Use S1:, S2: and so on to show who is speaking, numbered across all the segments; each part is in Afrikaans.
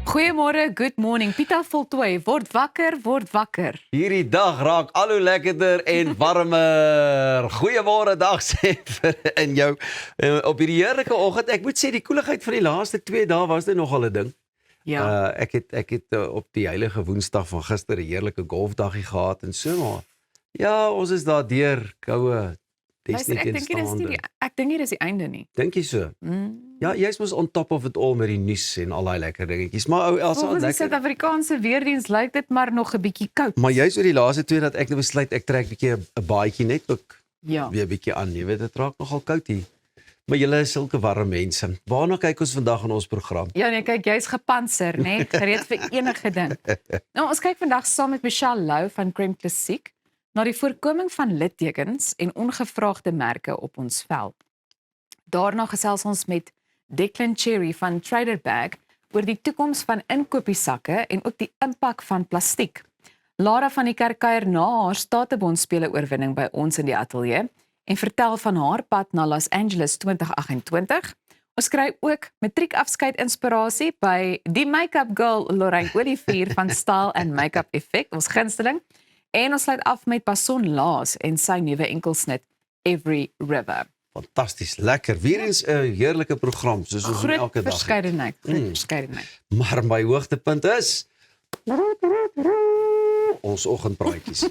S1: Goeiemôre, good morning. Pieter Voltooi, word wakker.
S2: Hierdie dag raak al hoe lekkerder en warmer. Goeiemôre dag sê in jou op hierdie heerlike oggend. Ek moet sê die koeligheid van die laaste 2 dae was dit nogal 'n ding.
S1: Ja.
S2: Ek het op die heilige Woensdag van gister 'n heerlike golfdaggie gehad en so maar. Ja, ons is daar deur koue
S1: Luister, ek dink nie dis die einde nie.
S2: Dink jy so? Ja, jy's mos on top of it all met die nuus en al daai lekker dingetjies. Maar ou Elsa,
S1: Volgens die Suid-Afrikaanse weerdiens lyk dit maar nog 'n bietjie koud.
S2: Maar jy's oor die laaste 2 dat ek nou besluit ek trek 'n bietjie 'n baadjie net ook.
S1: Ja.
S2: Weer 'n bietjie aan. Jy weet dit raak nogal koud hier. Maar julle is sulke warm mense. Waarna kyk ons vandag in ons program?
S1: Ja nee, kyk, jy's gepantser, né? Gereed vir enige ding. Nou, ons kyk vandag saam met Michelle Lou van Crème Classique na die voorkoming van littekens en ongevraagde merke op ons vel. Daarna gesels ons met Declan Cherry van Trader Bag oor die toekoms van inkopiesakke en ook die impak van plastiek. Lara van die kerk kuier na haar Statebondspele oorwinning by ons in die ateljee en vertel van haar pad na Los Angeles 2028. Ons kry ook matriekafskeid inspirasie by die make-up girl Lorraine Olivier van Style and Makeup Effect, ons gunsteling. En ons sluit af met Passon Laas en sy nuwe enkelsnit Every River.
S2: Fantasties, lekker. Weer eens 'n heerlike program soos ons elke dag.
S1: Groot verskeidenheid.
S2: Maar my hoogtepunt is ons oggendpraatjies.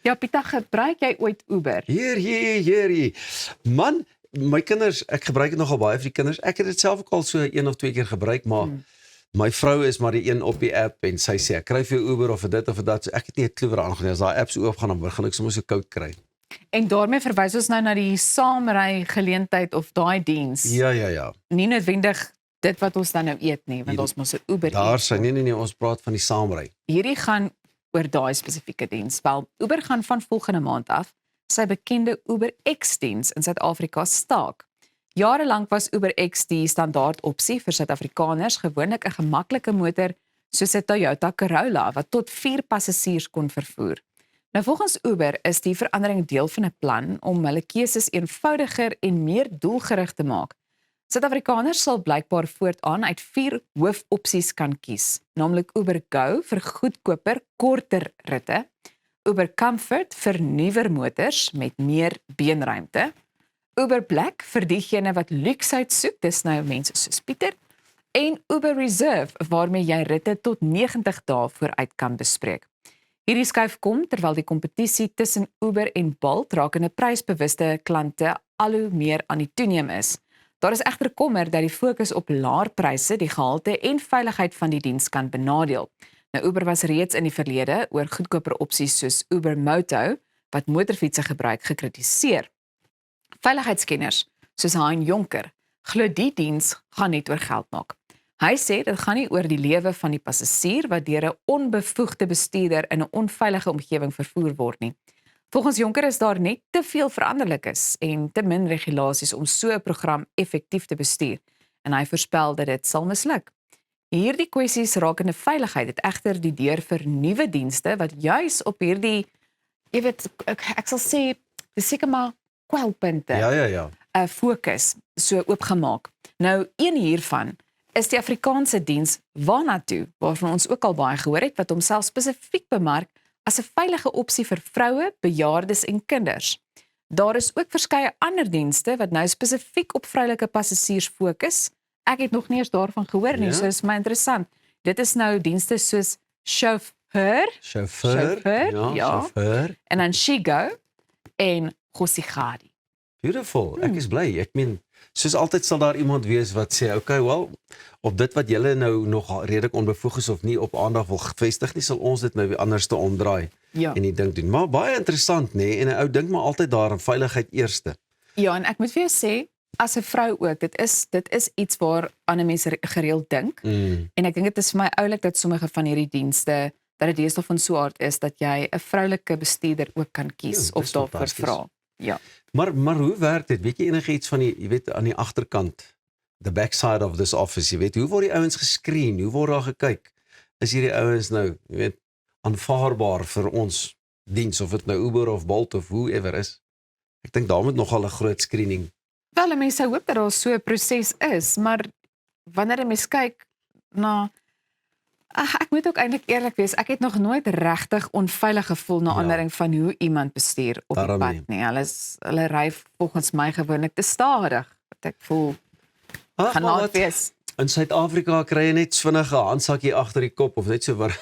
S1: Ja, Pieter, gebruik jy ooit Uber?
S2: Hier. Man, my kinders, ek gebruik dit nogal baie vir die kinders. Ek het dit self ook al so 1 of 2 keer gebruik, maar my vrou is maar die een op die app en sy sê ek kry vir jou Uber of vir dit of vir dat. So ek het nie 'n kluwer aangeneem. As daai app so oop gaan dan begin ek sommer so koud kry.
S1: En daarmee verwys ons nou na die saamry geleentheid of daai diens.
S2: Ja.
S1: Nie noodwendig dit wat ons dan nou eet nie, want ons moet 'n Uber eet.
S2: Daar sê nee, ons praat van die saamry.
S1: Hierdie gaan oor daai spesifieke diens. Wel, Uber gaan van volgende maand af sy bekende Uber X diens in Suid-Afrika staak. Jarelank was Uber X die standaard opsie vir Suid-Afrikaners, gewoonlik 'n gemaklike motor soos 'n Toyota Corolla wat tot 4 passasiers kon vervoer. Nou volgens Uber is die verandering deel van 'n plan om hulle keuses eenvoudiger en meer doelgerig te maak. Suid-Afrikaners sal blykbaar voortaan uit 4 hoofopsies kan kies, naamlik Uber Go vir goedkoper, korter ritte, Uber Comfort vir nuwer motors met meer beenruimte, Uber Black vir diegene wat luksheid soek, dis nou mense soos Pieter, en Uber Reserve waarmee jy ritte tot 90 dae vooruit kan bespreek. Hierdie skuif kom terwyl die kompetisie tussen Uber en Bolt rakende prysbewuste klante al hoe meer aan die toeneem is. Daar is egter kommer dat die fokus op laer pryse die gehalte en veiligheid van die diens kan benadeel. Nou Uber was reeds in die verlede oor goedkoper opsies soos Uber Moto wat motorfietsse gebruik gekritiseer. Veiligheidskenners soos Hein Jonker glo die diens gaan net oor geld maak. Hy sê dit gaan nie oor die lewe van die passasier wat deur 'n onbevoegde bestuurder in 'n onveilige omgewing vervoer word nie. Volgens Jonker is daar net te veel veranderlikes en te min regulasies om so 'n program effektief te bestuur en hy voorspel dat dit sal misluk. Hierdie kwessies rakende veiligheid het egter die deur vir nuwe dienste wat juis op hierdie, jy weet, ek sal sê dis seker maar kwelpunte.
S2: Ja.
S1: Fokus so oopgemaak. Nou een hiervan is die Afrikaanse diens Wanatu, waarvan ons ook al baie gehoor het wat homself spesifiek bemark as 'n veilige opsie vir vroue, bejaardes en kinders. Daar is ook verskeie ander dienste wat nou spesifiek op vroulike passasiers fokus. Ek het nog nie eens daarvan gehoor nie, so is my interessant. Dit is nou dienste soos chauffeur, en dan Shigo en Gosigadi.
S2: Beautiful, ek is bly. Ek meen, soos altyd sal daar iemand wees wat sê, okay, wel, op dit wat julle nou nog redelik onbevoeg is of nie op aandag wil gevestig nie, sal ons dit nou weer anders te omdraai en die ding doen. Maar baie interessant, nê? En 'n ou dink maar altyd daar aan veiligheid eerste.
S1: Ja, en ek moet vir jou sê, as 'n vrou ook, dit is iets waar ander mense gereeld dink. En ek dink dit is vir my oulik dat sommige van hierdie dienste dat dit deesdae van so 'n aard is dat jy 'n vroulike bestuurder ook kan kies of daarvoor vra. Ja.
S2: Maar hoe werk dit? Weet jy enigiets van die, jy weet, aan die agterkant, the backside of this office, jy weet, hoe word die ouens gescreen? Hoe word daar gekyk? Is hierdie ouens nou, jy weet, aanvaarbaar vir ons diens, of dit nou Uber of Bolt of whoever is? Ek dink daar moet nogal 'n groot screening.
S1: Wel, mense hoop dat daar so 'n proses is, maar wanneer 'n mens kyk na ek moet ook eintlik eerlik wees, ek het nog nooit regtig onveilig gevoel na aanleiding van hoe iemand bestuur op die
S2: Daarom
S1: pad
S2: nie.
S1: nie. Hulle ry volgens my gewoonlik te stadig. Wat ek voel
S2: Ag,
S1: gaan
S2: maar
S1: laat
S2: wat?
S1: wees.
S2: In Suid-Afrika kry jy net vinnige handsakkie agter die kop of net so waar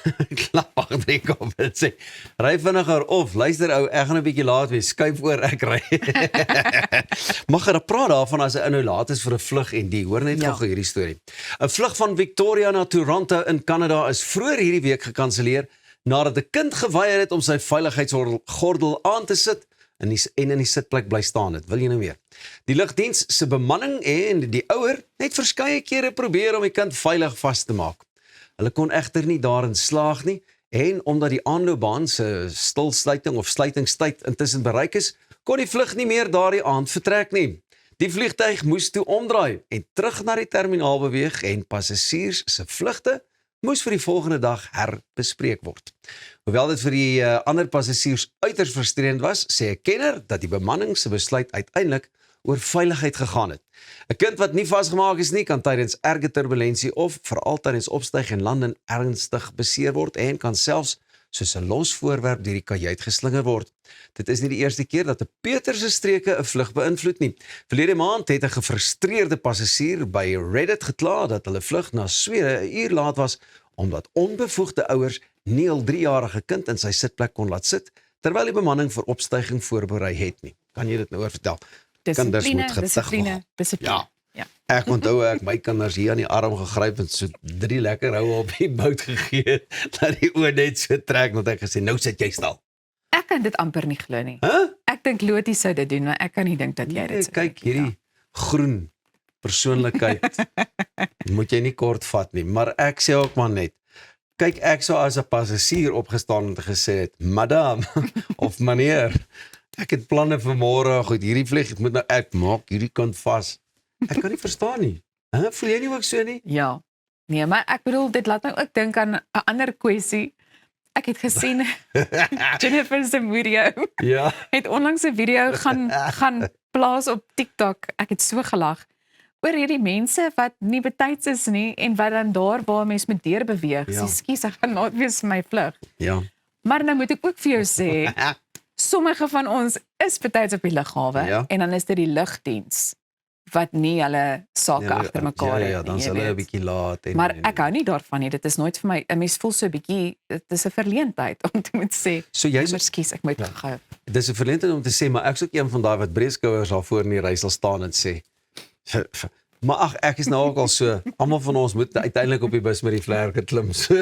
S2: klap agter die kop en sê ry vinniger of luister ou, ek gaan 'n bietjie laat wees, skuif oor, ek ry. Mag jy praat daarvan as 'n nou laat is vir 'n vlug en die hoor net
S1: Ja.
S2: gou hierdie storie. 'n Vlug van Victoria na Toronto in Kanada is vroeër hierdie week gekanselleer nadat 'n kind geweier het om sy veiligheidsgordel aan te sit en in die sitplek bly staan het. Wil jy nou meer? Die lugdiens se bemanning en die ouer het verskeie kere probeer om die kind veilig vas te maak. Hulle kon egter nie daarin slaag nie en omdat die aanloopbaan se stilsluiting of sluitingstyd intussen bereik is, kon die vlug nie meer daardie aand vertrek nie. Die vliegtuig moes toe omdraai en terug na die terminaal beweeg en passasiers se vlugte moes vir die volgende dag herbespreek word. Hoewel dit vir die ander passasiers uiters frustrerend was, sê 'n kenner dat die bemanning se besluit uiteindelik oor veiligheid gegaan het. 'n Kind wat nie vasgemaak is nie, kan tydens erge turbulensie of veral tydens opstyg en landing ernstig beseer word en kan selfs soos 'n los voorwerp deur die kajuit geslinger word. Dit is nie die eerste keer dat 'n Peter se streke 'n vlug beïnvloed nie. Verlede maand het 'n gefrustreerde passasier by Reddit gekla dat hulle vlug na Swede 'n uur laat was omdat onbevoegde ouers nie hul 3-jarige kind in sy sitplek kon laat sit terwyl die bemanning vir opstyging voorberei het nie. Kan jy dit nou oor vertel? Kinders moet getig
S1: Dissipline.
S2: Ja.
S1: Ja.
S2: Ek onthou ek my kinders hier aan die arm gegryp en so 3 lekker houe op die bout gegee dat die oë net so trek dat ek gesê nou sit jy stil.
S1: Ek kan dit amper nie glo nie.
S2: Hæ?
S1: Ek dink Lotie sou dit doen, maar ek kan nie dink dat jy dit sou
S2: Kyk
S1: doen nie.
S2: hierdie groen persoonlikheid moet jy nie kort vat nie, maar ek sê ook maar net kyk ek sou as 'n passasier opgestaan en gesê het madam of meneer ek het planne vir môre, goed hierdie vlieg ek moet nou ek maak hierdie kant vas. Ek kan nie verstaan nie. Hæ, voel jy nie ook so nie?
S1: Ja. Nee, maar ek bedoel dit laat my ook dink aan 'n ander kwessie. Ek het gesien Jennifer se video
S2: Ja.
S1: het onlangs 'n video gaan plaas op TikTok. Ek het so gelag oor hierdie mense wat nie betyds is nie en wat dan daar waar mens moet deurbeweeg.
S2: Ja.
S1: Ekskuus, ek gaan laat wees vir my vlug.
S2: Ja.
S1: Maar nou moet ek ook vir jou sê, sommige van ons is betyds op die lughawe
S2: Ja.
S1: en dan is dit die lugdiens wat nie hulle sake agter mekaar het.
S2: Ja, dan
S1: nie,
S2: is
S1: jy
S2: hulle 'n
S1: weet.
S2: bietjie laat en
S1: Maar ek hou nie daarvan nie. Dit is nooit vir my 'n mens voel so 'n bietjie dit is 'n verleentheid om te moet sê.
S2: So jy's
S1: Ekskuus, ek moet gou.
S2: dis 'n verleentheid om te sê, maar ek's ook een van daai wat breeskouers daar voor in die ry sal staan en sê maar ag ek is nou ook al so almal van ons moet uiteindelik op die bus met die vlerke klim. So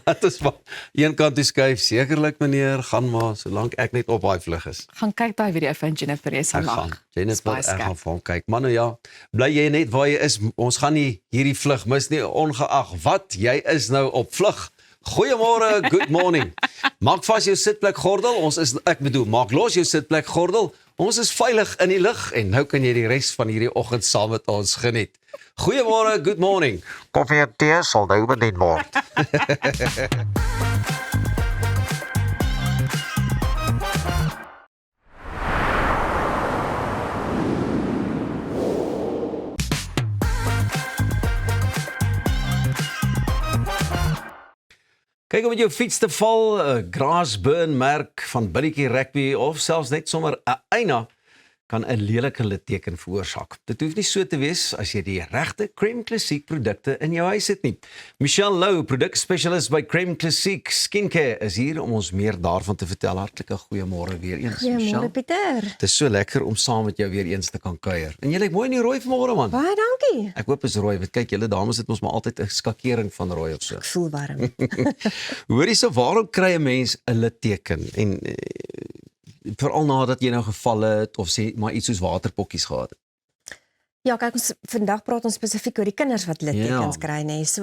S2: laat ons maar een kant toe skuif. Sekerlik meneer, gaan maar solank ek net op daai vlug is.
S1: Gaan kyk daai video van Jennifer
S2: Ek gaan.
S1: mag.
S2: Jennifer,
S1: Spice
S2: ek gaan
S1: Girl.
S2: vir hom kyk. Maar nou ja, bly jy net waar jy is. Ons gaan nie hierdie vlug mis nie ongeag wat jy is nou op vlug. Goeiemôre, good morning. Maak vas jou sitplek gordel. Maak los jou sitplek gordel. Ons is veilig in die lug en nou kan jy die res van hierdie oggend saam met ons geniet. Goeiemôre, good morning.
S3: Koffie en tee sal nou bedien word.
S2: Kyk om met jou fiets te val, 'n Grasburn merk van billetjie rugby of selfs net sommer 'n eina kan 'n lelike litteken veroorsaak. Dit hoef nie so te wees as jy die regte Crème Classique produkte in jou huis het nie. Michelle Lou, produkspesialis by Crème Classique Skincare, is hier om ons meer daarvan te vertel. Hartlike goeiemôre weer eens,
S4: Goeiemôre
S2: Michelle.
S4: Pieter.
S2: Dit is so lekker om saam met jou weer eens te kan kuier. En jy lyk mooi in die rooi vanmôre man.
S4: Baie dankie.
S2: Ek hoop is rooi, want kyk julle dames het ons maar altyd 'n skakering van rooi of so.
S4: Ek voel warm.
S2: Hoorie so, waarom kry 'n mens 'n litteken? En veral nadat jy nou geval het of sê maar iets soos waterpokkies gehad het.
S4: Ja, kyk vandag praat ons spesifiek oor die kinders wat littekens
S2: Ja.
S4: kry nê. So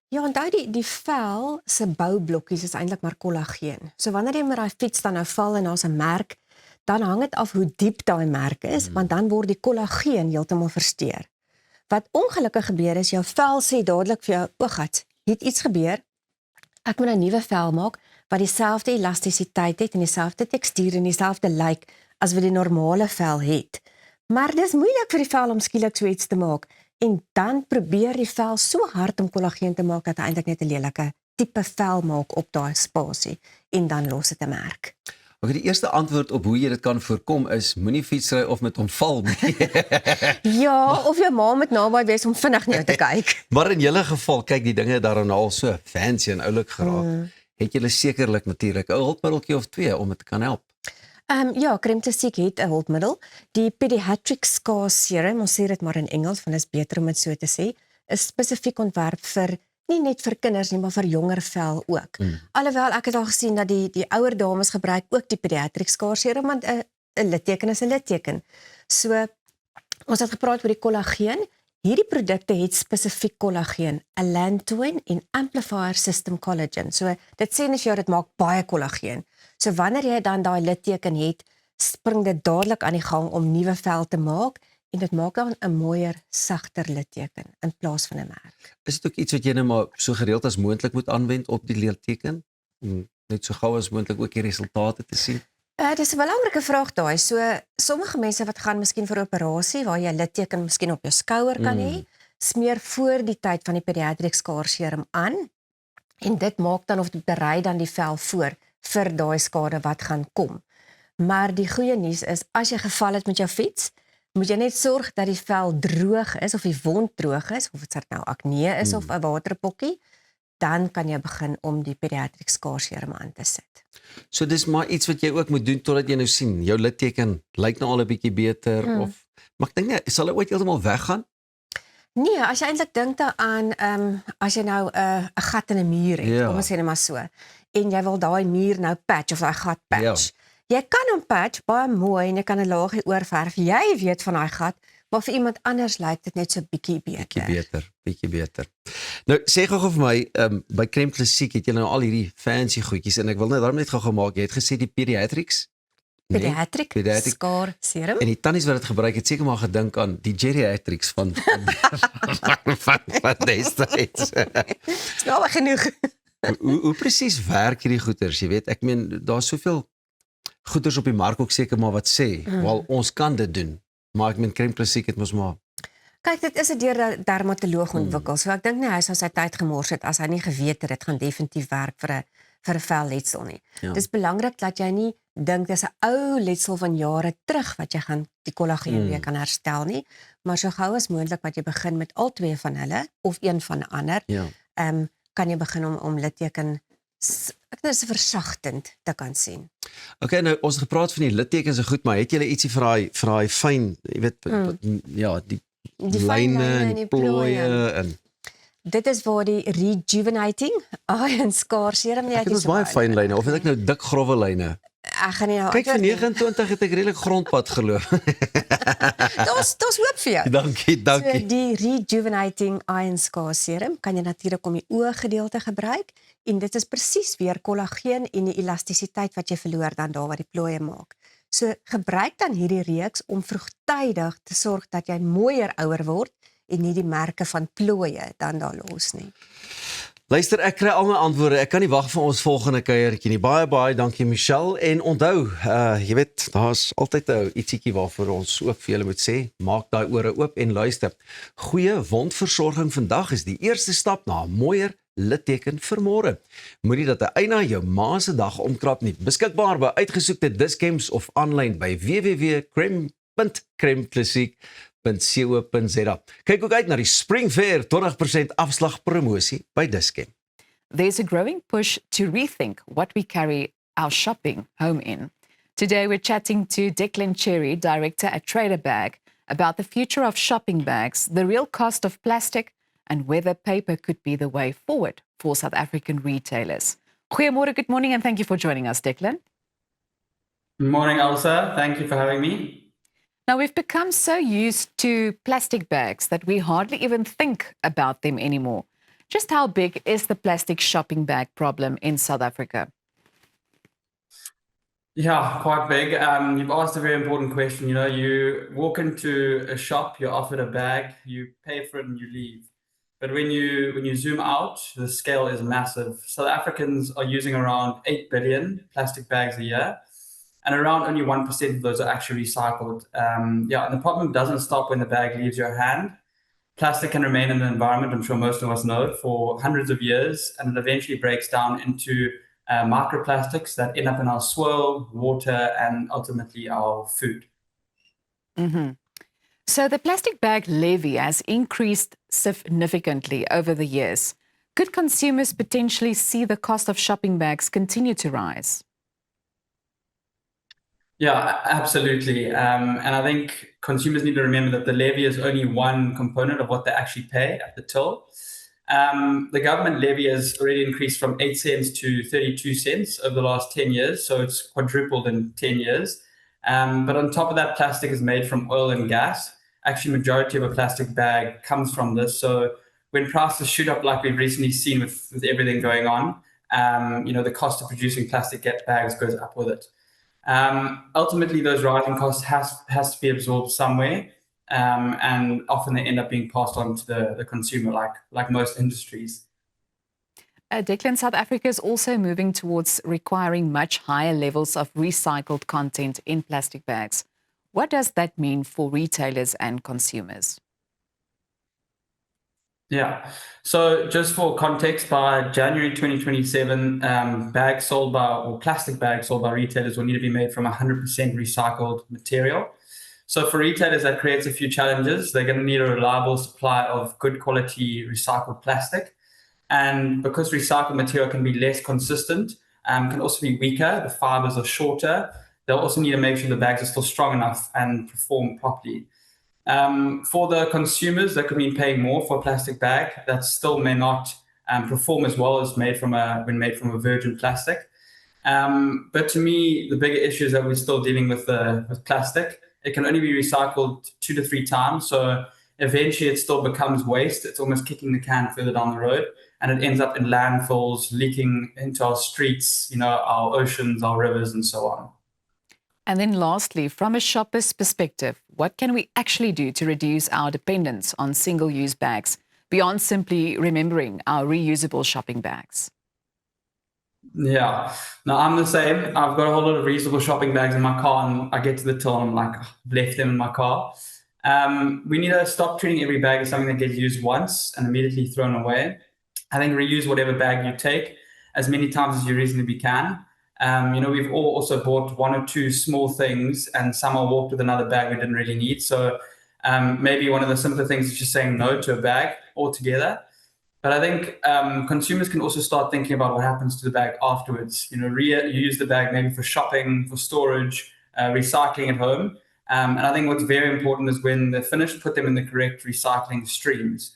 S4: ja, onthou die vel se boublokkies is eintlik maar kollageen. So wanneer jy met daai fiets dan nou val en daar's 'n merk, dan hang dit af hoe diep daai merk is, want dan word die kollageen heeltemal versteur. Wat ongelukkig gebeur is jou vel sê dadelik vir jou, o gat, het iets gebeur. Ek moet 'n nuwe vel maak wat dieselfde elastisiteit het en dieselfde tekstuur en dieselfde lyk as wat die normale vel het. Maar dis moeilik vir die vel om skielik so iets te maak. en dan probeer die vel so hard om kollageen te maak dat hy eintlik net 'n lelike tipe vel maak op daai spasie en dan los dit 'n merk.
S2: Okay, die eerste antwoord op hoe jy dit kan voorkom is moenie fietsry of met hom val nie.
S4: Ja, of jou ma moet naby wees om vinnig na jou te kyk.
S2: Maar in julle geval, kyk die dinge daarom al so fancy en oulik geraak. Het julle sekerlik natuurlik 'n hulpmiddeltjie of twee om dit te kan help.
S4: Ja, kremplasiek het 'n hulpmiddel. Die pediatric scar serum, ons sê dit maar in Engels, want dit is beter om dit so te sê, is spesifiek ontwerp vir nie net vir kinders nie, maar vir jonger vel ook. Alhoewel ek het al gesien dat die ouer dames gebruik ook die pediatric scar serum, want 'n litteken is 'n litteken. So ons het gepraat oor die kollageen. Hierdie produkte het spesifiek kollageen, allantoin en amplifier system collagen. So dit sê net vir jou dit maak baie kollageen. So wanneer jy dan daai litteken het, spring dit dadelik aan die gang om nuwe vel te maak en dit maak dan 'n mooier, sagter litteken in plaas van 'n merk.
S2: Is dit ook iets wat jy nou maar so gereeld as moontlik moet aanwend op die litteken? Net so gou as moontlik ook die resultate te sien?
S4: Dis 'n belangrike vraag daai. So sommige mense wat gaan miskien vir 'n operasie waar jy 'n litteken miskien op jou skouer kan hê, smeer voor die tyd van die pediatric scar serum aan en dit maak dan of dit berei dan die vel voor vir daai skade wat gaan kom. Maar die goeie nuus is as jy geval het met jou fiets, moet jy net sorg dat die vel droog is of die wond droog is of dit nou akne is of 'n waterpokkie, dan kan jy begin om die pediatric scar serum aan te sit.
S2: So dis maar iets wat jy ook moet doen totdat jy nou sien jou litteken lyk nou al 'n bietjie beter of maar ek dink nie sal dit ooit heeltemal weggaan?
S4: Nee, as jy eintlik dink daaraan, as jy nou 'n gat in 'n muur het,
S2: Ja.
S4: kom ons sê net maar so, en jy wil daai muur nou patch of daai gat patch. Jy kan hom patch baie mooi en jy kan 'n laagie oorverf. Jy weet van daai gat, maar vir iemand anders lyk dit net so bietjie beter.
S2: Bietjie beter. Nou sê gou vir my, by Crème Klassiek het jy nou al hierdie fancy goedjies en ek wil daarom net gou maak, jy het gesê die pediatrics,
S4: Pediatric scar serum.
S2: En die tannies wat dit gebruik het seker maar gedink aan die geriatrics van destyds.
S4: Dis nou al genoeg.
S2: Hoe presies werk hierdie goeders? Jy weet, ek meen daar's soveel goeders op die mark ook seker maar wat sê, wel ons kan dit doen. Maar ek meen Crème Klassiek het mos maar
S4: Kyk, dit is 'n deur 'n dermatoloog ontwikkel. So ek dink nie hy sou sy tyd gemors het as hy nie geweet het dit gaan definitief werk vir 'n velletsel nie.
S2: Ja.
S4: Dis belangrik dat jy nie dink dis 'n ou letsel van jare terug wat jy gaan die kollageen weer kan herstel nie, maar so gou as moontlik wat jy begin met al twee van hulle of een van 'n ander, kan jy begin om litteken ek dink dis versagtend te kan sien.
S2: Okay, nou ons het gepraat van die littekens en goed, maar het julle ietsie vir daai fyn, jy weet, ja, die lyne en die plooie en
S4: dit is waar die rejuvenating iron scar serum nie
S2: ek het ons baie fyn lyne of het ek nou dik growwe lyne?
S4: Ek gaan nie nou
S2: Kyk vir 29 het ek redelik grondpad geloop.
S4: Daar's hoop vir jou.
S2: Dankie.
S4: So die rejuvenating iron scar serum kan jy natuurlik om die ooggedeelte gebruik en dit is presies weer kollageen en die elastisiteit wat jy verloor dan daar waar die plooie maak. So gebruik dan hierdie reeks om vroegtydig te sorg dat jy mooier ouer word en nie die merke van plooie dan daar los nie.
S2: Luister, ek kry al my antwoorde. Ek kan nie wag vir ons volgende kuiertjie nie. Baie dankie Michelle en onthou, jy weet, daar's altyd 'n ietsiekie waarvoor ons ook vir julle moet sê. Maak daai ore oop en luister. Goeie wondversorging vandag is die eerste stap na 'n mooier litteken vir môre. Moenie dat 'n eina jou ma se dag omkrap nie. Beskikbaar by uitgesoekte Dis-Chems of aanlyn by www.cremklassiek.co.za. Kyk ook uit na die Spring Fair 20% afslag promosie by Dis-Chem.
S1: There's a growing push to rethink what we carry our shopping home in. Today we're chatting to Declan Cherry, director at Trader Bag, about the future of shopping bags, the real cost of plastic, and whether paper could be the way forward for South African retailers. Goeiemôre, good morning, and thank you for joining us, Declan.
S5: Good morning, Elsa. Thank you for having me.
S1: Now, we've become so used to plastic bags that we hardly even think about them anymore. Just how big is the plastic shopping bag problem in South Africa?
S5: Yeah, quite big. You've asked a very important question. You know, you walk into a shop, you're offered a bag, you pay for it and you leave. But when you zoom out, the scale is massive. South Africans are using around 8 billion plastic bags a year, and around only 1% of those are actually recycled. And the problem doesn't stop when the bag leaves your hand. plastic can remain in the environment, I'm sure most of us know, for hundreds of years, and it eventually breaks down into microplastics that end up in our soil, water, and ultimately our food.
S1: So the plastic bag levy has increased significantly over the years. Could consumers potentially see the cost of shopping bags continue to rise?
S5: Yeah, absolutely. And I think consumers need to remember that the levy is only one component of what they actually pay at the till. The government levy has already increased from 8 cents to 32 cents over the last 10 years, so it's quadrupled in 10 years. But on top of that, plastic is made from oil and gas. Actually, majority of a plastic bag comes from this. So when prices shoot up like we've recently seen with everything going on, the cost of producing plastic bags goes up with it. Ultimately, those rising costs has to be absorbed somewhere, and often they end up being passed on to the consumer, like most industries.
S1: Declan, South Africa is also moving towards requiring much higher levels of recycled content in plastic bags. What does that mean for retailers and consumers?
S5: Yeah. So just for context, by January 2027, plastic bags sold by retailers will need to be made from 100% recycled material. So for retailers, that creates a few challenges. They're going to need a reliable supply of good quality recycled plastic. And because recycled material can be less consistent, can also be weaker, the fibers are shorter, they'll also need to make sure the bags are still strong enough and perform properly. For the consumers, that could mean paying more for a plastic bag that still may not perform as well as when made from a virgin plastic. But to me, the bigger issue is that we're still dealing with plastic. It can only be recycled 2 to 3 times, so eventually it still becomes waste. It's almost kicking the can further down the road, and it ends up in landfills, leaking into our streets, our oceans, our rivers, and so on.
S1: And then lastly, from a shopper's perspective, what can we actually do to reduce our dependence on single-use bags beyond simply remembering our reusable shopping bags?
S5: Yeah, no, I'm the same. I've got a whole lot of reusable shopping bags in my car, and I get to the till and I'm like, I've left them in my car. We need to stop treating every bag as something that gets used once and immediately thrown away. I think reuse whatever bag you take as many times as you reasonably can. We've all also bought 1 or 2 small things and somehow walked with another bag we didn't really need. So maybe one of the simpler things is just saying no to a bag altogether. But I think consumers can also start thinking about what happens to the bag afterwards. Reuse the bag maybe for shopping, for storage, recycling at home. And I think what's very important is when they're finished, put them in the correct recycling streams.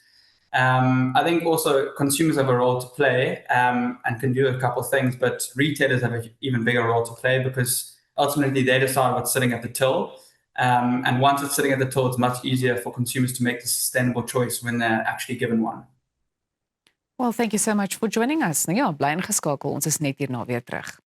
S5: I think also consumers have a role to play and can do a couple of things, but retailers have an even bigger role to play because ultimately they decide what's sitting at the till. And once it's sitting at the till, it's much easier for consumers to make the sustainable choice when they're actually given one.
S1: Well, thank you so much for joining us. Nou ja, bly ingeskakel. Ons is net hierna weer terug.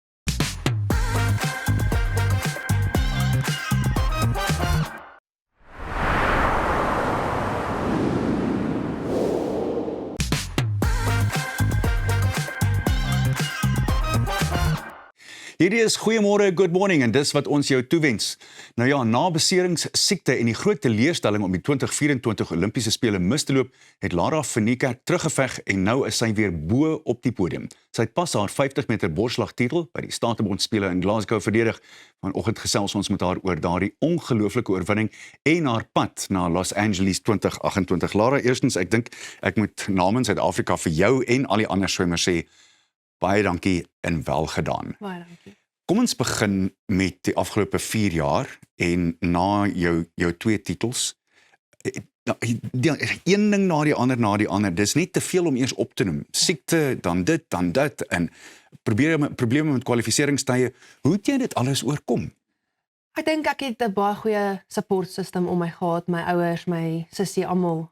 S6: Hierdie is goeiemôre, good morning en dis wat ons jou toewens. Nou ja, na beserings, siekte en die groot teleurstelling om die 2024 Olimpiese Spele mis te loop, het Lara Veneker teruggeveg en nou is sy weer bo op die podium. Sy het pas haar 50 meter borsslagtitel by die Statebond Spele in Glasgow verdedig. Vanoggend gesels ons met haar oor daardie ongelooflike oorwinning en haar pad na Los Angeles 2028. Lara, eerstens, ek dink ek moet namens Suid-Afrika vir jou en al die ander swemmers sê, baie dankie en welgedaan.
S7: Baie dankie.
S6: Kom ons begin met die afgelope 4 jaar en na jou 2 titels. Een ding na die ander. Dis net te veel om eers op te noem. Siekte, dan dit en probleme met kwalifiseringstye. Hoe het jy dit alles oorkom?
S7: Ek dink ek het 'n baie goeie support system om my gehad, my ouers, my sussie, almal.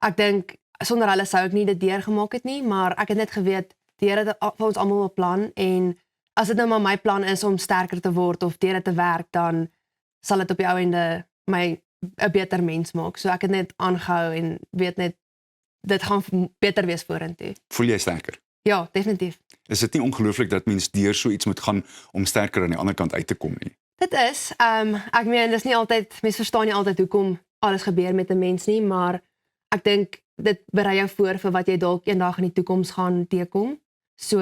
S7: Ek dink sonder hulle sou ek nie dit deurgemaak het nie, maar ek het net geweet die Here het vir ons almal 'n plan en as dit nou maar my plan is om sterker te word of deur dit te werk, dan sal dit op die ou ende my 'n beter mens maak. So ek het net aangehou en weet net dit gaan beter wees vorentoe.
S6: Voel jy sterker?
S7: Ja, definitief.
S6: Is dit nie ongelooflik dat mens deur so iets moet gaan om sterker aan die ander kant uit te kom nie?
S7: Dit is, ek meen, dis nie altyd, mens verstaan nie altyd hoekom alles gebeur met 'n mens nie, maar ek dink dit berei jou voor vir wat jy dalk eendag in die toekoms gaan teekom. So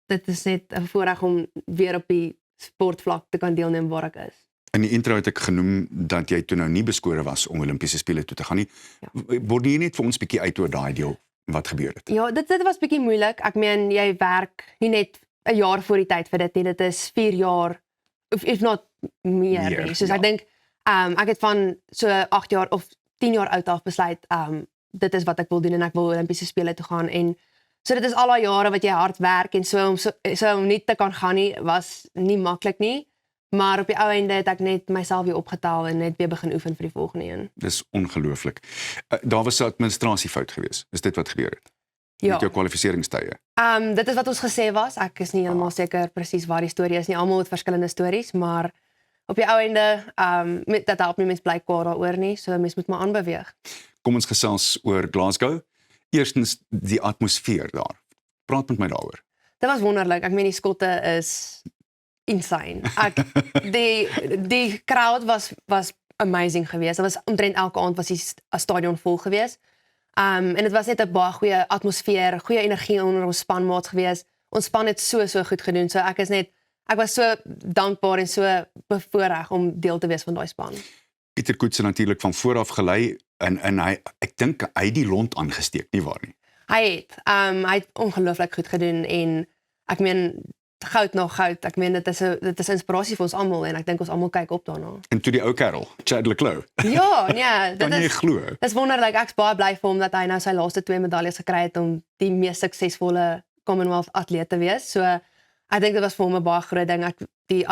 S7: dit is net 'n voorreg om weer op die sportvlak te kan deelneem waar ek is.
S6: In die intro het ek genoem dat jy toe nou nie beskore was om Olimpiese spele toe te gaan nie. Word jy net vir ons bietjie uit oor daai deel wat gebeur het?
S7: Ja, dit was bietjie moeilik. Ek meen jy werk nie net 'n jaar voor die tyd vir dit nie. Dit is 4 jaar of if not meer nie. Soos ek dink ek het van so 8 jaar of 10 jaar oud af besluit dit is wat ek wil doen en ek wil Olimpiese spele toe gaan en so dit is al daai jare wat jy hard werk en so om nie te kan gaan nie was nie maklik nie. Maar op die ou einde het ek net myself weer opgetel en net weer begin oefen vir die volgende een.
S6: Dis ongelooflik. Daar was 'n administrasiefout geweest. Is dit wat gebeur het?
S7: Ja.
S6: Met jou kwalifiseringstye.
S7: Dit is wat ons gesê was. Ek is nie heeltemal seker presies waar die storie is nie. Almal het verskillende stories, maar op die ou einde dat help nie mens bly kwaad daaroor nie. So mens moet maar aanbeweeg.
S6: Kom ons gesels oor Glasgow. Eerstens die atmosfeer daar. Praat met my daaroor.
S7: Dit was wonderlik. Ek meen die skotte is insane. Die crowd was amazing geweest. Dit was omtrent elke aand was die stadion vol geweest. En dit was net 'n baie goeie atmosfeer, goeie energie onder ons spanmaats geweest. Ons span het so goed gedoen. So ek was so dankbaar en so bevoorreg om deel te wees van daai span.
S6: Pieter Koetse natuurlik van vooraf gelei en ek dink hy het die lont aangesteek, nie waar nie?
S7: Hy het ongelooflik goed gedoen en ek meen goud na goud. Ek meen dit is inspirasie vir ons almal en ek dink ons almal kyk op daarna.
S6: En toe die ou kerel, Chad le Clos.
S7: Ja, nee,
S6: Kan jy glo?
S7: Dit is wonderlik. Ek's baie bly vir hom dat hy nou sy laaste 2 medaljes gekry het om die mees suksesvolle Commonwealth atleet te wees. So ek dink dit was vir hom 'n baie groot ding. Die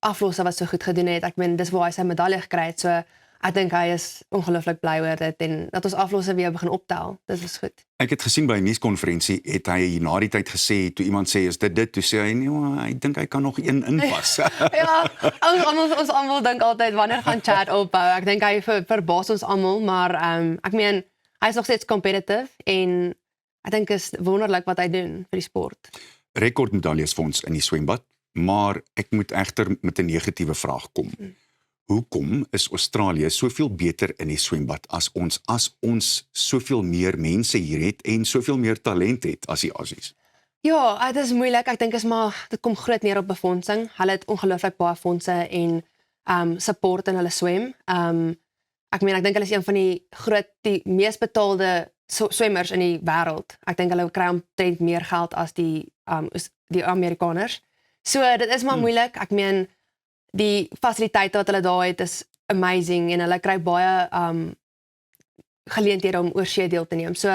S7: aflosse wat so goed gedoen het. Ek meen dis waar hy sy medalje gekry het. So ek dink hy is ongelooflik bly oor dit en dat ons aflosse weer begin optel. Dit is goed.
S6: Ek het gesien by 'n nuuskonferensie het hy na die tyd gesê toe iemand sê is dit toe sê hy nee, maar ek dink hy kan nog een inpas.
S7: Ja, ons almal dink altyd wanneer gaan Chad opbou. Ek dink hy verbaas ons almal, maar ek meen hy is nog steeds competitive en ek dink is wonderlik wat hy doen vir die sport.
S6: Rekordmedaljes vir ons in die swembad, maar ek moet egter met 'n negatiewe vraag kom. Hoekom is Australië soveel beter in die swembad as ons soveel meer mense hier het en soveel meer talent het as die Aussies?
S7: Ja, dit is moeilik. Ek dink dit kom groot neer op befondsing. Hulle het ongelooflik baie fondse en support in hulle swem. Ek meen ek dink hulle is een van die mees betaalde swemmers in die wêreld. Ek dink hulle kry omtrent meer geld as die Amerikaners. So dit is maar moeilik. Ek meen die fasiliteite wat hulle daar het is amazing en hulle kry baie geleenthede om oorsee deel te neem. So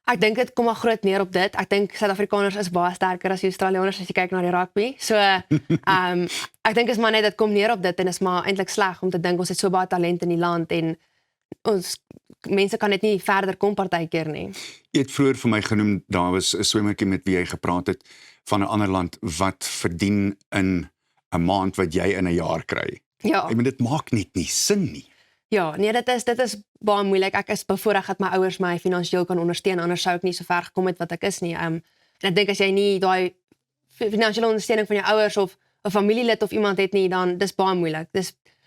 S7: ek dink dit kom maar groot neer op dit. Ek dink Suid-Afrikaners is baie sterker as die Australiërs as jy kyk na die rugby. So ek dink is maar net dit kom neer op dit en is maar eintlik sleg om te dink ons het so baie talent in die land en ons mense kan dit nie verder kom partykeer nie.
S6: Jy het vroeër vir my genoem daar was 'n swemmertjie met wie jy gepraat het van 'n ander land wat verdien in 'n maand wat jy in 'n jaar kry.
S7: Ja.
S6: Ek meen dit maak net nie sin nie.
S7: Ja, nee, dit is baie moeilik. Ek is bevoorreg dat my ouers my finansiëel kan ondersteun, anders sou ek nie so ver gekom het wat ek is nie. En ek dink as jy nie daai finansiële ondersteuning van jou ouers of 'n familielid of iemand het nie, dan dis baie moeilik.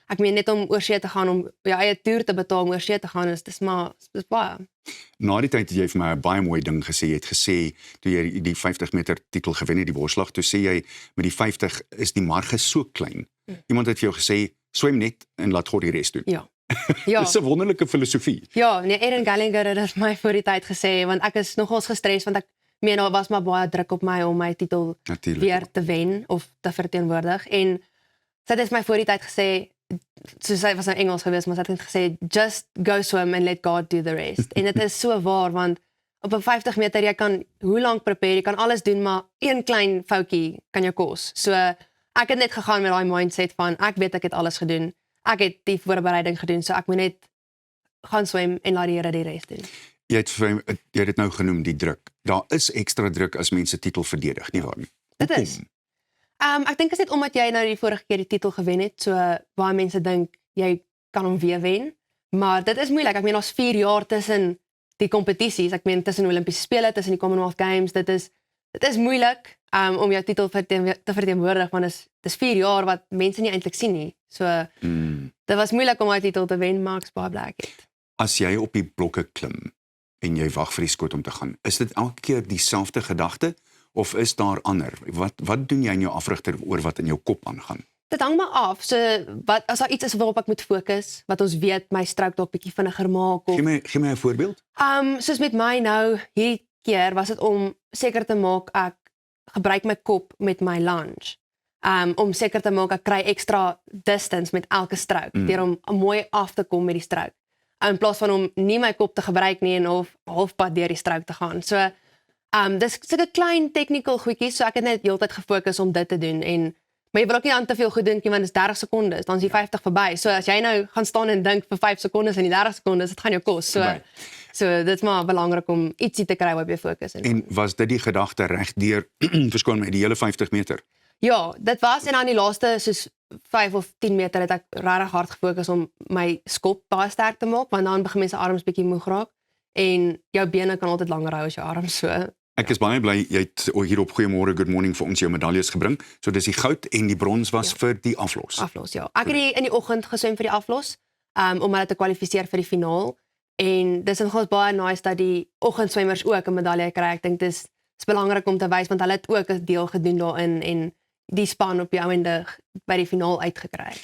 S7: Ek meen net om oorsee te gaan om jou eie toer te betaal om oorsee te gaan dis baie.
S6: Na die tyd het jy vir my 'n baie mooi ding gesê. Jy het gesê toe jy die 50 meter titel gewen het, die borsslag, toe sê jy met die 50 is die marge so klein. Iemand het vir jou gesê swem net en laat God die res doen.
S7: Ja. Ja.
S6: Dis 'n wonderlike filosofie.
S7: Ja, nee, Erin Gallagher het dit my voor die tyd gesê want ek is nogals gestres want ek meen daar was maar baie druk op my om my titel weer te wen of te verteenwoordig en sy het my voor die tyd gesê soos sy was nou Engels geweest, maar sy het gesê just go swim and let God do the rest. En dit is so waar want op 'n 50 meter jy kan hoe lank prepare, jy kan alles doen, maar een klein foutjie kan jou kos. So ek het net gegaan met daai mindset van ek weet ek het alles gedoen. Ek het die voorbereiding gedoen, so ek moet net gaan swem en laat die Here die res doen.
S6: Jy het dit nou genoem die druk. Daar is ekstra druk as mense titel verdedig, nie waar nie?
S7: Dit is. Ek dink is net omdat jy nou die vorige keer die titel gewen het, so baie mense dink jy kan hom weer wen, maar dit is moeilik. Ek meen ons 4 jaar tussen die kompetisies, ek meen tussen Olimpiese spele, tussen die Commonwealth Games, dit is moeilik om jou titel te verteenwoordig want dit is 4 jaar wat mense nie eintlik sien nie. So dit was moeilik om my titel te wen, maar ek's baie bly ek het.
S6: As jy op die blokke klim en jy wag vir die skoot om te gaan, is dit elke keer dieselfde gedagte of is daar ander? Wat doen jy in jou afrigter oor wat in jou kop aangaan?
S7: Dit hang maar af. So wat as daar iets is waarop ek moet fokus, wat ons weet my stroke dalk bietjie vinniger maak of
S6: Gee my 'n voorbeeld.
S7: soos met my nou hierdie keer was dit om seker te maak ek gebruik my kop met my lunge. Om seker te maak ek kry ekstra distance met elke stroke deur om mooi af te kom met die stroke. In plaas van om nie my kop te gebruik nie en of halfpad deur die stroke te gaan. So dis sulke klein technical goedjies, so ek het net heeltyd gefokus om dit te doen en maar jy wil ook nie aan te veel goed dink nie want dit is 30 sekondes, dan is die 50 verby. So as jy nou gaan staan en dink vir 5 sekondes en die 30 sekondes, dit gaan jou kos. So dit is maar belangrik om ietsie te kry waarop jy fokus.
S6: En was dit die gedagte reg deur verskoon my die hele 50 meter?
S7: Ja, dit was en aan die laaste soos 5 of 10 meter het ek regtig hard gefokus om my skop baie sterk te maak want dan begin mense arms bietjie moeg raak en jou bene kan altyd langer hou as jou arms so.
S6: Ek is baie bly jy het hier op Goeiemôre Good Morning vir ons jou medaljes gebring. So dis die goud en die brons was vir die aflos.
S7: Aflos, ja. Ek het in die oggend geswem vir die aflos om hulle te kwalifiseer vir die finaal en dis nogals baie nice dat die oggendswemmers ook 'n medalje kry. Ek dink dis belangrik om te wys want hulle het ook 'n deel gedoen daarin en die span op die einde by die finaal uitgekry.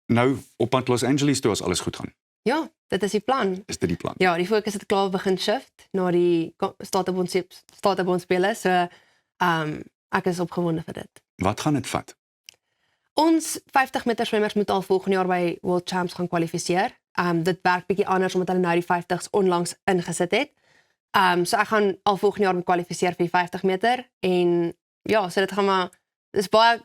S6: Nou op pad Los Angeles toe as alles goed gaan.
S7: Ja, dit is die plan.
S6: Is dit die plan?
S7: Ja, die fokus het klaar begin shift na die Statebond spele. So ek is opgewonde vir dit.
S6: Wat gaan dit vat?
S7: Ons 50 meter swemmers moet al volgende jaar by World Champs gaan kwalifiseer. Dit werk bietjie anders omdat hulle nou die 50s onlangs ingesit het. So ek gaan al volgende jaar moet kwalifiseer vir die 50 meter en ja, so dit gaan maar dis baie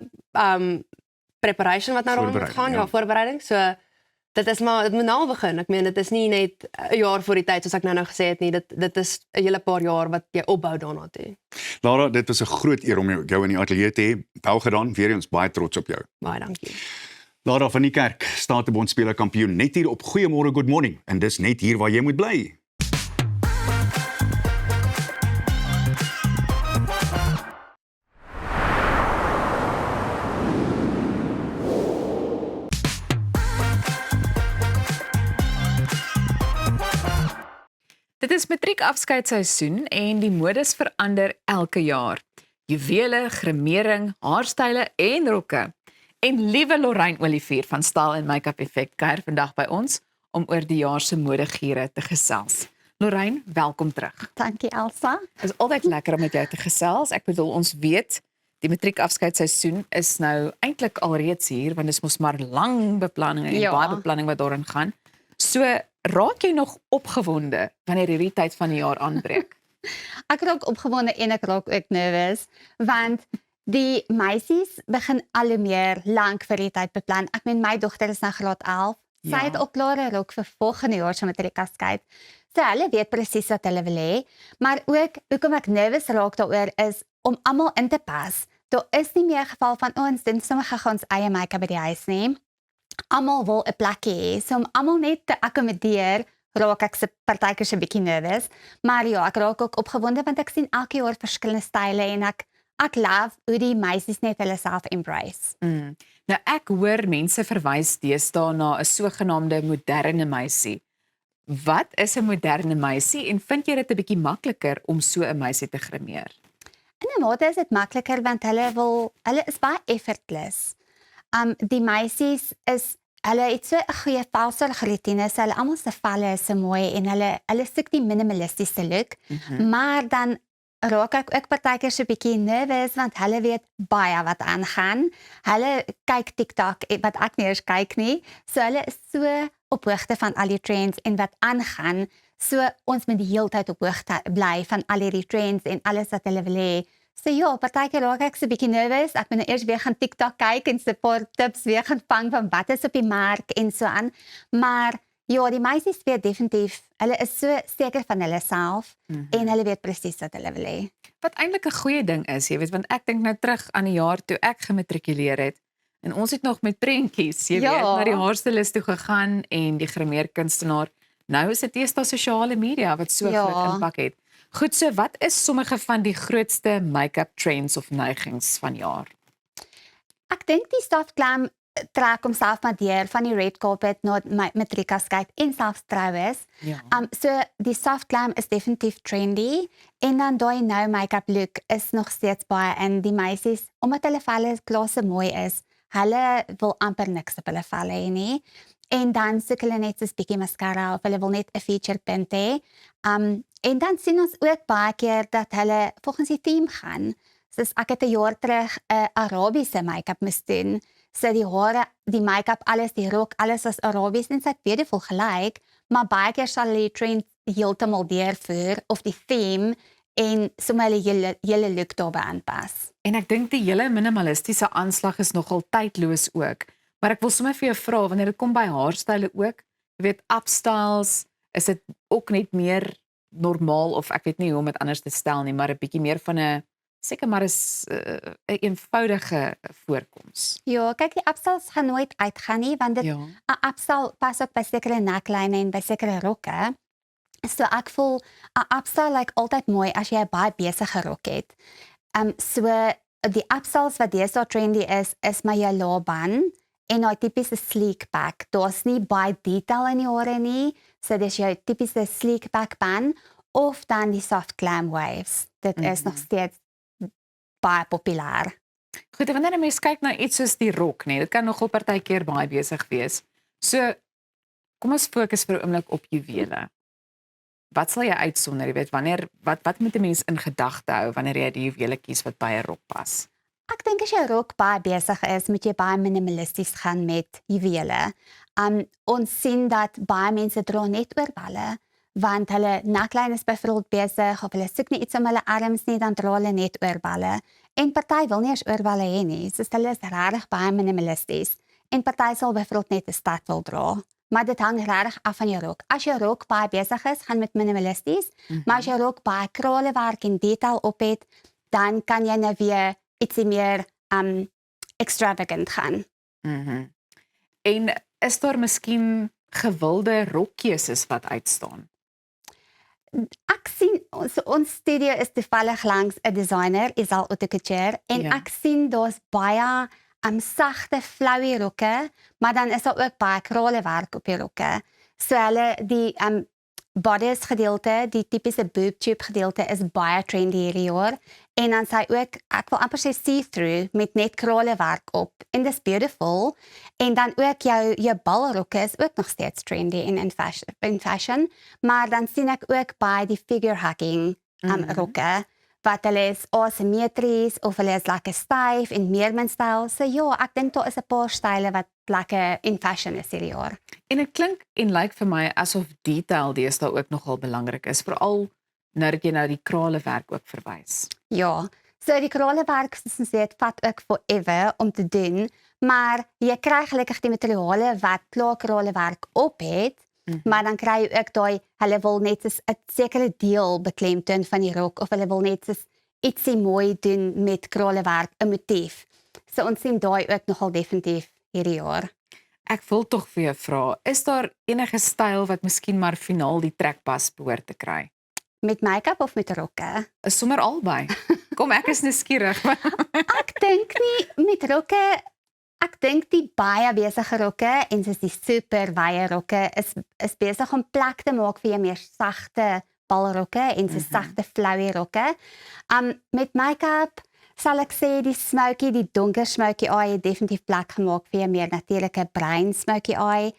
S7: preparation wat nou rond moet gaan, ja, voorbereiding. So dit moet nou begin. Ek meen dit is nie net 'n jaar voor die tyd soos ek nou gesê het nie. Dit is 'n hele paar jaar wat jy opbou daarna toe.
S6: Lara, dit was 'n groot eer om jou in die ateljee te hê. Wel gedaan, weer eens baie trots op jou.
S7: Baie dankie.
S6: Lara van die Kerk, Statebond speler kampioen net hier op Goeiemôre Good Morning en dis net hier waar jy moet bly.
S1: Dit is matriekafskeidsseisoen en die modes verander elke jaar. Juwele, gremering, haarstyle en rokke. En liewe Lorraine Olivier van Style & Make-up Effect kuier vandag by ons om oor die jaar se modegiere te gesels. Lorraine, welkom terug.
S8: Dankie Elsa.
S1: Dit is altyd lekker om met jou te gesels. Ek bedoel ons weet die matriekafskeidsseisoen is nou eintlik alreeds hier want dit is mos maar lang beplanning en baie beplanning wat daarin gaan. So raak jy nog opgewonde wanneer hierdie tyd van die jaar aanbreek?
S8: Ek raak opgewonde en ek raak ook nervus want die meisies begin al hoe meer lank vir die tyd beplan. Ek meen my dogter is nou graad 11. Sy het ook klaar 'n rok vir volgende jaar se matriekafskeid. So hulle weet presies wat hulle wil hê, maar ook hoekom ek nervus raak daaroor is om almal in te pas. Daar is nie meer 'n geval van ons doen sommige gaan ons eie make-up by die huis neem. Almal wil 'n plekkie hê, so om almal net te akkommodeer, raak ek se partykeer se bietjie nervus, maar ja, ek raak ook opgewonde want ek sien elke jaar verskillende style en ek love hoe die meisies net hulle self embrace.
S1: Nou ek hoor mense verwys deesdae na 'n sogenaamde moderne meisie. Wat is 'n moderne meisie en vind jy dit 'n bietjie makliker om so 'n meisie te grimeer?
S8: In 'n mate is dit makliker want hulle is baie effortless. Die meisies hulle het so 'n goeie velsorgrutine, so hulle almal se velle is so mooi en hulle soek die minimalistiese look, maar dan raak ek ook partykeer so 'n bietjie nervus want hulle weet baie wat aangaan. Hulle kyk TikTok wat ek nie eens kyk nie, so hulle is so op hoogte van al die trends en wat aangaan. So ons moet die hele tyd op hoogte bly van al hierdie trends en alles wat hulle wil hê. So ja, partykeer raak ek so 'n bietjie nervus. Ek moet eers weer gaan TikTok kyk en so 'n paar tips weer gaan vang van wat is op die mark en so aan. Maar ja, die meisies weet definitief, hulle is so seker van hulle self en hulle weet presies wat hulle wil hê.
S1: Wat eintlik 'n goeie ding is, jy weet, want ek dink nou terug aan die jaar toe ek gematrikuleer het en ons het nog met prentjies, jy weet, na die haarstylist toe gegaan en die grimeerkunstenaar. Nou is dit eers sosiale media wat so groot impak het. Goed, so wat is sommige van die grootste make-up trends of neigings van jaar?
S8: Ek dink die soft glam trek homself maar deur van die red carpet na matrikas kyk en selfs troues.
S1: Ja.
S8: So die soft glam is definitief trendy en dan daai nou make-up look is nog steeds baie in die meisies omdat hulle velle klaar so mooi is. Hulle wil amper niks op hulle velle hê nie. En dan soek hulle net 'n bietjie mascara of hulle wil net 'n feature tint hê. En dan sien ons ook baie keer dat hulle volgens die theme gaan. Soos ek het 'n jaar terug 'n Arabiese make-up moes doen. So die hare, die make-up, alles, die rok, alles was Arabies en dit beautiful gelyk, maar baie keer sal hulle die trend heeltemal deurvoer of die theme en sommer hulle hele look daarbey aanpas.
S1: En ek dink die hele minimalistiese aanslag is nogal tydloos ook. Maar ek wil sommer vir jou vra wanneer dit kom by haarstyle ook, jy weet upstyles, is dit ook net meer normaal of ek weet nie hoe om dit anders te stel nie, maar 'n bietjie meer van 'n seker maar is 'n eenvoudige voorkoms.
S8: Ja, kyk die upstyles gaan nooit uitgaan nie want dit
S1: Ja.
S8: 'n upstyle pas ook by sekere neckline en by sekere rokke. So ek voel 'n upstyle lyk altyd mooi as jy 'n baie besige rok het. So die upstyles wat deesdae trendy is maar jou laaband en daai tipiese sleek back. Daar's nie baie detail in die hare nie. So dis jou tipiese sleek back band of dan die soft glam waves. Dit is nog steeds baie populêr.
S1: Goed, en wanneer 'n mens kyk na iets soos die rok, nee, dit kan nogal partykeer baie besig wees. So kom ons fokus vir 'n oomblik op juwele. Wat sal jy uitsonder, jy weet, wat moet 'n mens in gedagte hou wanneer jy die juwele kies wat by 'n rok pas?
S8: Ek dink as jy rok baie besig is, moet jy baie minimalisties gaan met juwele. Ons sien dat baie mense dra net oorwalle, want hulle neckline is byvoorbeeld besig of hulle soek nie iets om hulle arms nie, dan dra hulle net oorwalle. En party wil nie eens oorwalle hê nie, so hulle is regtig baie minimalisties. En party sal byvoorbeeld net 'n stad wil dra. Maar dit hang regtig af van jou rok. As jou rok baie besig is, gaan met minimalisties, maar as jou rok baie kralewerk en detail op het, dan kan jy nou weer ietsie meer extravagant gaan.
S1: En is daar miskien gewilde rokkeuses wat uitstaan?
S8: Ek sien ons studio is toevallig langs 'n designer, Isal Couture, en
S1: Ja.
S8: ek sien daar's baie sagte flowy rokke, maar dan is daar ook baie kralewerk op die rokke. So hulle die bodice gedeelte, die tipiese boob tube gedeelte is baie trendy hierdie jaar. En dan sy ook, ek wil amper sê see-through met net kralewerk op. En dis beautiful. En dan ook jou balrokke is ook nog steeds trendy en in fashion. Maar dan sien ek ook baie die figure hugging rokke. Wat hulle is asymmetries of hulle is lekker styf en meermin-styl. So ja, ek dink daar is 'n paar style wat lekker in fashion is hierdie jaar.
S1: En dit klink en lyk vir my asof detail deesdae ook nogal belangrik is, veral nou dat jy nou die kralewerk ook verwys.
S8: Ja, so die kralewerk soos ons sê, dit vat ook forever om te doen, maar jy kry gelukkig die materiale wat klaar kralewerk op het, maar dan kry jy ook daai, hulle wil net 'n sekere deel beklemtoon van die rok, of hulle wil net ietsie mooi doen met kralewerk, 'n motief. So ons sien daai ook nogal definitief hierdie jaar.
S1: Ek wil tog vir jou vra, is daar enige styl wat miskien maar finaal die trekpas behoort te kry?
S8: Met make-up of met rokke?
S1: Is sommer albei. Kom, ek is nuuskierig.
S8: Ek dink nie met rokke. Ek dink die baie besige rokke en soos die super wye rokke is besig om plek te maak vir jou meer sagte balrokke en so sagte flowy rokke. Met make-up sal ek sê die smoky, die donker smoky eye het definitief plek gemaak vir jou meer natuurlike bruin smoky eye,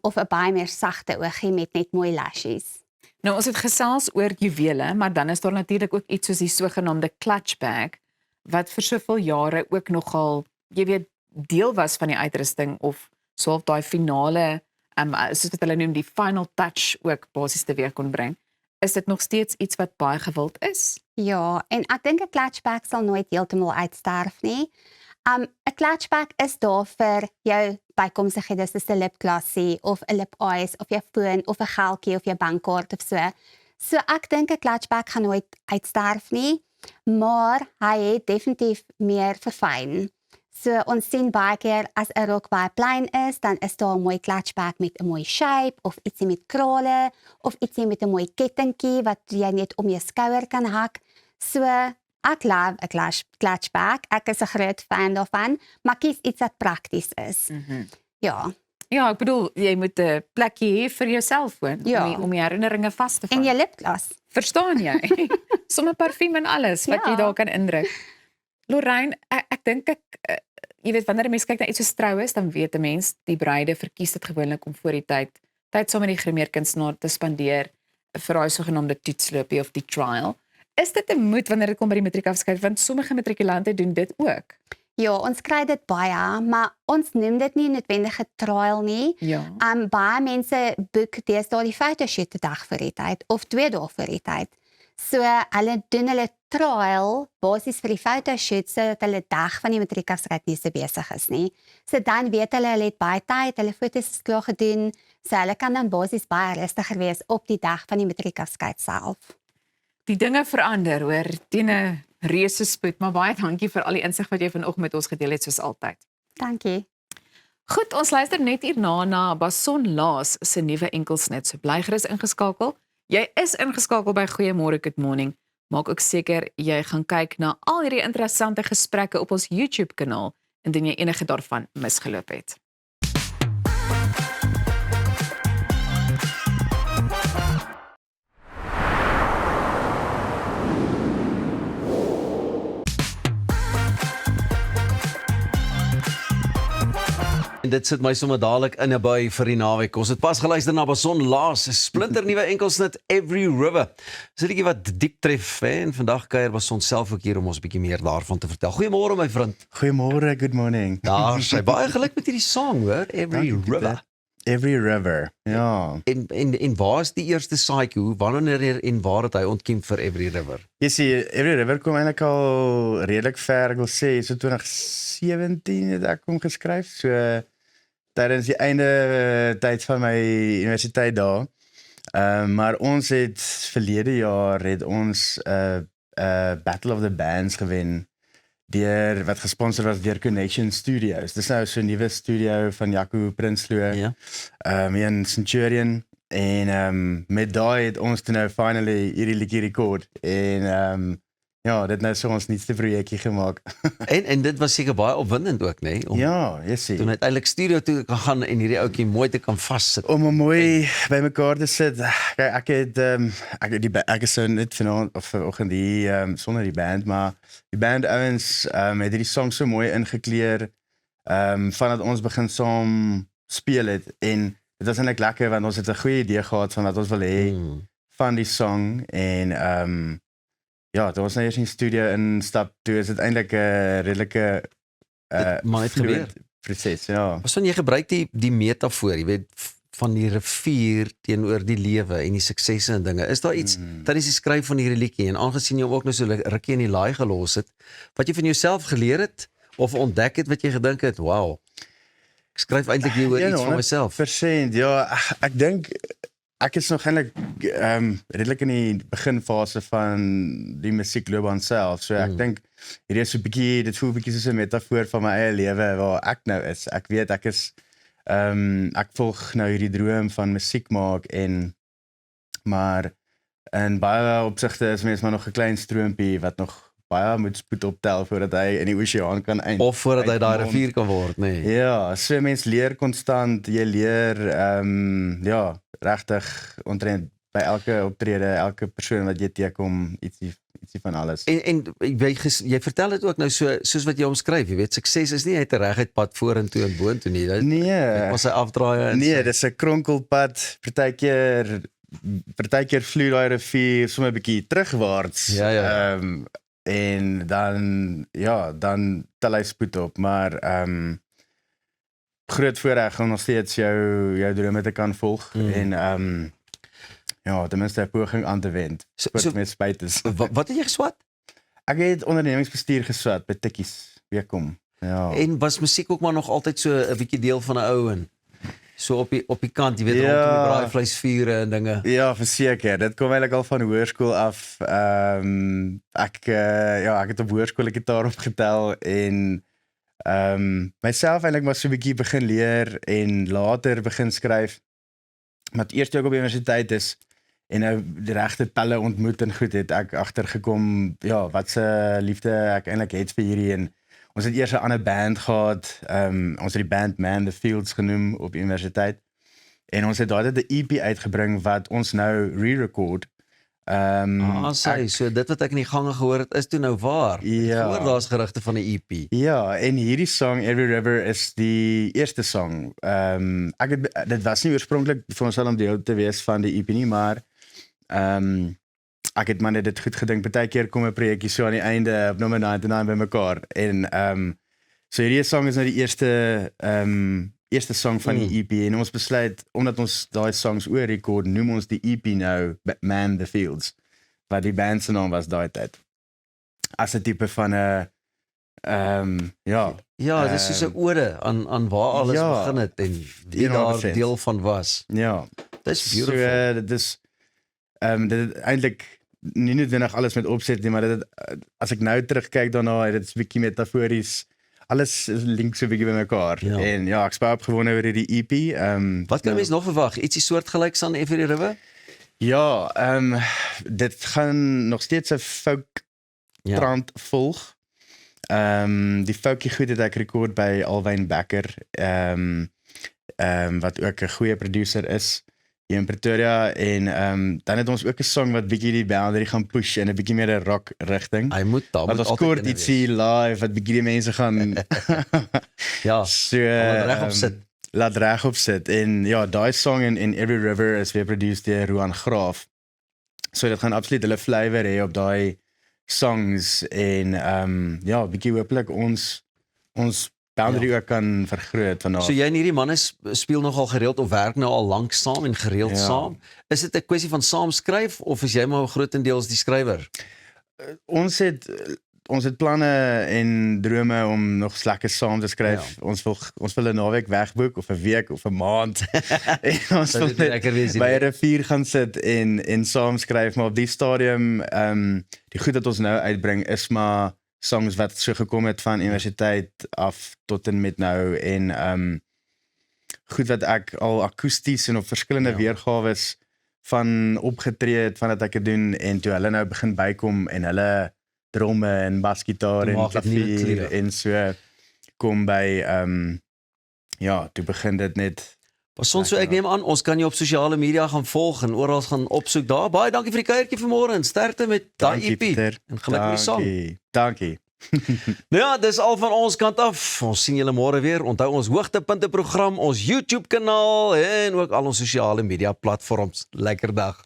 S8: of 'n baie meer sagte oogie met net mooi lashes.
S1: Nou ons het gesels oor juwele, maar dan is daar natuurlik ook iets soos die sogenaamde clutch bag wat vir soveel jare ook nogal, jy weet, deel was van die uitrusting of soof daai finale soos wat hulle noem die final touch ook basies teweeg kon bring. Is dit nog steeds iets wat baie gewild is?
S8: Ja, en ek dink 'n clutch bag sal nooit heeltemal uitsterf nie. 'n Clutch bag is daar vir jou bykomstighede soos 'n lipglossie of 'n lip eyes of jou foon of 'n geldjie of jou bankkaart of so. So ek dink 'n clutch bag gaan nooit uitsterf nie, maar hy het definitief meer verfyn. So ons sien baie keer as 'n rok baie plain is, dan is daar 'n mooi clutch bag met 'n mooi shape of ietsie met krale of ietsie met 'n mooi kettingkie wat jy net om jou skouer kan hak. So Ek love 'n clutchbag. Ek is 'n groot fan daarvan, maar kies iets wat prakties is. Ja.
S1: Ja, ek bedoel, jy moet 'n plekjie hê vir jou selfoon
S8: Ja.
S1: om die herinneringe vas te
S8: En
S1: vang.
S8: jou lipgloss.
S1: Verstaan jy? Sommige parfuum en alles wat jy
S8: Ja.
S1: daar kan indruk. Lorraine, ek dink jy weet wanneer 'n mens kyk na iets soos troues, dan weet 'n mens die bruide verkies dit gewoonlik om voor die tyd saam met die grimeerkunstenaar te spandeer vir daai sogenaamde toetsloopie of die trial. Is dit 'n moed wanneer dit kom by die matriekafskeid, want sommige matrikulante doen dit ook?
S8: Ja, ons kry dit baie, maar ons noem dit nie noodwendige trial nie.
S1: Ja.
S8: Baie mense boek deesdae die fotoshoot 'n dag voor die tyd of 2 dae voor die tyd. So hulle doen hulle trial basies vir die fotoshoot sodat hulle dag van die matriekafskeid nie so besig is nie. So dan weet hulle het baie tyd, hulle foto's is klaar gedoen, so hulle kan dan basies baie rustiger wees op die dag van die matriekafskeid self.
S1: Die dinge verander hoor teen 'n reuse spoed, maar baie dankie vir al die insig wat jy vanoggend met ons gedeel het soos altyd.
S8: Dankie.
S1: Goed, ons luister net hierna na Bason Laas se nuwe enkelsnit. So bly gerus ingeskakel. Jy is ingeskakel by Goeiemôre Good Morning. Maak ook seker jy gaan kyk na al hierdie interessante gesprekke op ons YouTube kanaal indien jy enige daarvan misgeloop het.
S2: En dit sit my sommer dadelik in 'n bui vir die naweek. Ons het pas geluister na Bason Laas se splinternuwe enkelsnit Every River. Dis 'n liedjie wat diep tref, hè? En vandag kuier Bason self ook hier om ons 'n bietjie meer daarvan te vertel. Goeiemôre my vriend.
S9: Goeiemôre, good morning.
S2: Daar sy baie geluk met hierdie song, hoor, Every River.
S9: Every River. Ja.
S2: En waar is die eerste saaitjie? Wanneer en waar het hy ontkiem vir Every River?
S9: Jy sien, Every River kom eintlik al redelik ver, ek wil sê, so 2017 het ek hom geskryf. So tydens die einde tyd van my universiteit daar. Maar ons het verlede jaar het ons Battle of the Bands gewen wat gesponsor was deur Connection Studios. Dis nou so 'n nuwe studio van Jaco Prinsloo.
S2: Ja.
S9: Hier in Centurion en met daai het ons toe nou finally hierdie liedjie rekord en ja, dit nou so ons nuutste projekkie gemaak.
S2: En dit was seker baie opwindend ook, nê? Om
S9: Ja, jy sien.
S2: toen uiteindelik studio toe kan gaan en hierdie ouetjie mooi te kan vassit.
S9: Om hom mooi by mekaar te sit. Kyk, ek is so net vanaand of vanoggend hier sonder die band, maar die band ouens het hierdie song so mooi ingekleer vandat ons begin saam speel het en dit was eintlik lekker want ons het 'n goeie idee gehad van wat ons wil hê van die song en ja, toe ons nou eers in die studio instap, toe is dit eintlik 'n redelike
S2: maar het gebeur.
S9: Proses, ja.
S2: Bason, jy gebruik die metafoor, jy weet, van die rivier teenoor die lewe en die suksesse en dinge. Is daar iets tydens die skryf van hierdie liedjie en aangesien jy hom ook nou so rukkie in die laai gelos het, wat jy van jouself geleer het of ontdek het wat jy gedink het, wow. Ek skryf eintlik nie oor iets van myself.
S9: 100%, ja, ek dink ek is nog eintlik redelik in die beginfase van die musiekloopbaan self. So ek dink hierdie is so 'n bietjie, dit voel bietjie soos 'n metafoor van my eie lewe waar ek nou is. Ek weet ek is ek volg nou hierdie droom van musiek maak maar in baie opsigte is mens maar nog 'n klein stroompie wat nog baie moet spoed optel voordat hy in die oseaan kan eindig.
S2: Of voordat hy daai rivier kan word, nê.
S9: Ja, so mens leer konstant, jy leer ja, regtig omtrent by elke optrede, elke persoon wat jy teekom, ietsie van alles.
S2: En jy vertel dit ook nou soos wat jy omskryf, jy weet, sukses is nie uit 'n reguit pad vorentoe en boontoe nie. Dit was 'n afdraai en
S9: nee, dis 'n kronkelpad, partykeer vloei daai rivier sommer 'n bietjie terugwaarts.
S2: Ja.
S9: En dan tel hy spoed op, maar groot voorreg om nog steeds jou drome te kan volg en ja, ten minste 'n poging aan te wend.
S2: So
S9: met spyt is.
S2: Wat het jy geswat?
S9: Ek het ondernemingsbestuur geswat by Tikkies, Weekom. Ja.
S2: En was musiek ook maar nog altyd so 'n bietjie deel van 'n ou en so op die kant, jy weet, rondom die braaivleisvure en dinge.
S9: Ja, verseker. Dit kom eintlik al van hoërskool af. Ek het op hoërskool 'n gitaar opgetel en myself eintlik maar so 'n bietjie begin leer en later begin skryf. Maar eers toe ek op die universiteit is, en nou die regte pelle ontmoet en goed het ek agtergekom ja, wat se liefde ek eintlik het vir hierdie en ons het eers 'n ander band gehad. Ons het die band Man the Fields genoem op universiteit. En ons het daai 'n EP uitgebring wat ons nou re-record.
S2: So dit wat ek in die gange gehoor het, is toe nou waar.
S9: Ja.
S2: Ek hoor daar's gerugte van 'n EP.
S9: Ja, en hierdie song Every River is die eerste song. Dit was nie oorspronklik vir ons al om deel te wees van die EP nie, maar ek het maar net dit goed gedink. Partykeer kom 'n projekkie so aan die einde op nommer 99 bymekaar en so hierdie song is nou die eerste song van die EP en ons besluit omdat ons daai songs oor-rekord, noem ons die EP nou Man the Fields, wat die band se naam was daai tyd. As 'n tipe van 'n
S2: Ja, dit is soos 'n ode aan waar alles begin het en die daar deel van was.
S9: Ja.
S2: Dis beautiful.
S9: So, dit is dit eintlik nie noodwendig alles met opset nie, maar dit as ek nou terugkyk daarna, dit is 'n bietjie metafories. Alles link so 'n bietjie by mekaar.
S2: Ja.
S9: En ja, ek spou opgewonde oor hierdie EP.
S2: Wat kan mens nog verwag? Ietsie soortgelyks aan Every River?
S9: Ja, dit gaan nog steeds 'n folk trant volg. Die folkie goed het ek rekord by Alwyn Becker, wat ook 'n goeie producer is hier in Pretoria en dan het ons ook 'n song wat bietjie die boundary gaan push in 'n bietjie meer 'n rock rigting.
S2: Hy moet daar
S9: Want ons kort ietsie live wat bietjie die mense gaan
S2: ja,
S9: so
S2: regop sit.
S9: Laat regop sit en ja, daai song in Every River is weer produced deur Roan Graaf. So dit gaan absoluut hulle flavour hê op daai songs en ja, bietjie hopelik ons boundary ook kan vergroot vanaf.
S2: So jy en hierdie manne speel nogal gereeld of werk nou al lank saam en gereeld saam. Is dit 'n kwessie van saam skryf of is jy maar grootendeels die skrywer?
S9: Ons het planne en drome om nog lekker saam te skryf. Ja. Ons wil 'n naweek wegboek of 'n week of 'n maand. En ons wil by 'n rivier gaan sit en saam skryf, maar op die stadium die goed wat ons nou uitbring is maar songs wat so gekom het van universiteit af tot en met nou en goed wat ek al akoesties en op verskillende weergawe van opgetree het vandat ek dit doen en toe hulle nou begin bykom en hulle dromme en basgitaar en klavier en so kom by ja, toe begin dit net.
S2: So ek neem aan, ons kan jou op sosiale media gaan volg en oral gaan opsoek daar. Baie dankie vir die kuiertjie vanmôre en sterkte met daai EP en geluk met die sang.
S9: Dankie.
S2: Nou ja, dis al van ons kant af. Ons sien julle môre weer. Onthou ons hoogtepunte program, ons YouTube kanaal en ook al ons sosiale media platforms. Lekker dag.